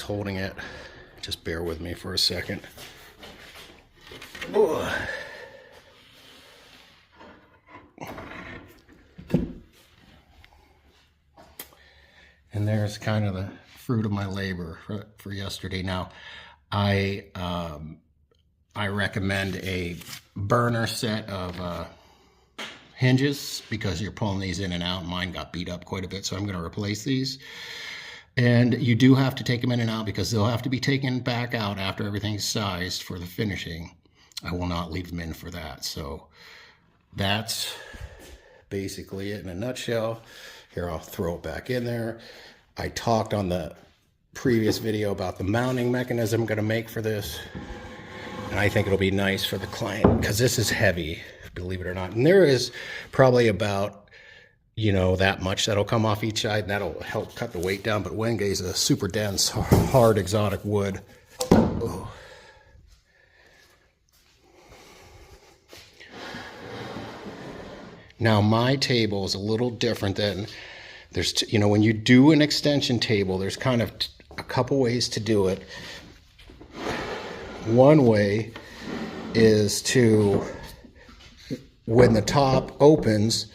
holding it. Just bear with me for a second. Ugh. And there's kind of the fruit of my labor for yesterday. Now, I recommend a burner set of hinges because you're pulling these in and out. Mine got beat up quite a bit, so I'm going to replace these. And you do have to take them in and out because they'll have to be taken back out after everything's sized for the finishing. I will not leave them in for that. So that's basically it in a nutshell. Here, I'll throw it back in there. I talked on the previous video about the mounting mechanism I'm going to make for this. And I think it'll be nice for the client because this is heavy, believe it or not. And there is probably about, you know, that much that'll come off each side, and that'll help cut the weight down. But Wenge is a super dense, hard, exotic wood. Oh. Now, my table is a little different than, you know, when you do an extension table, there's kind of a couple ways to do it. One way is to, when the top opens,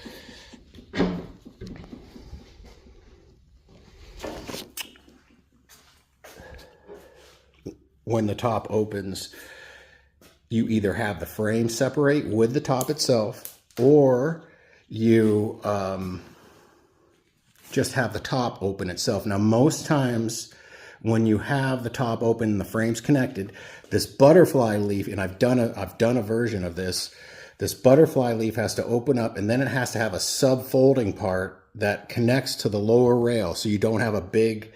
you either have the frame separate with the top itself, or you just have the top open itself. Now, most times when you have the top open and the frame's connected, this butterfly leaf, and I've done a version of this, this butterfly leaf has to open up, and then it has to have a subfolding part that connects to the lower rail, so you don't have a big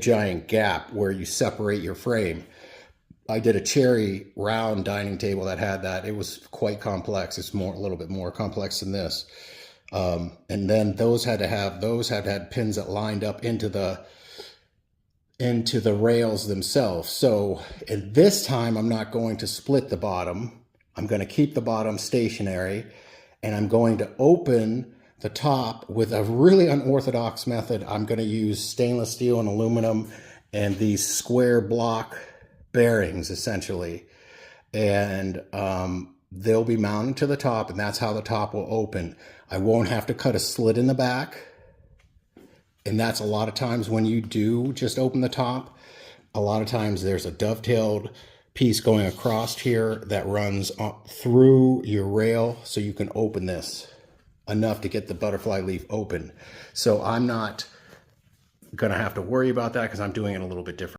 giant gap where you separate your frame. I did a cherry round dining table that had that. It was quite complex. It's a little bit more complex than this. And then those had to have pins that lined up into the rails themselves. So in this time, I'm not going to split the bottom. I'm going to keep the bottom stationary, and I'm going to open the top with a really unorthodox method. I'm going to use stainless steel and aluminum and these square block bearings, essentially. And they'll be mounted to the top, and that's how the top will open. I won't have to cut a slit in the back. And that's a lot of times when you do just open the top, a lot of times there's a dovetailed piece going across here that runs through your rail, so you can open this enough to get the butterfly leaf open. So I'm not gonna have to worry about that because I'm doing it a little bit different.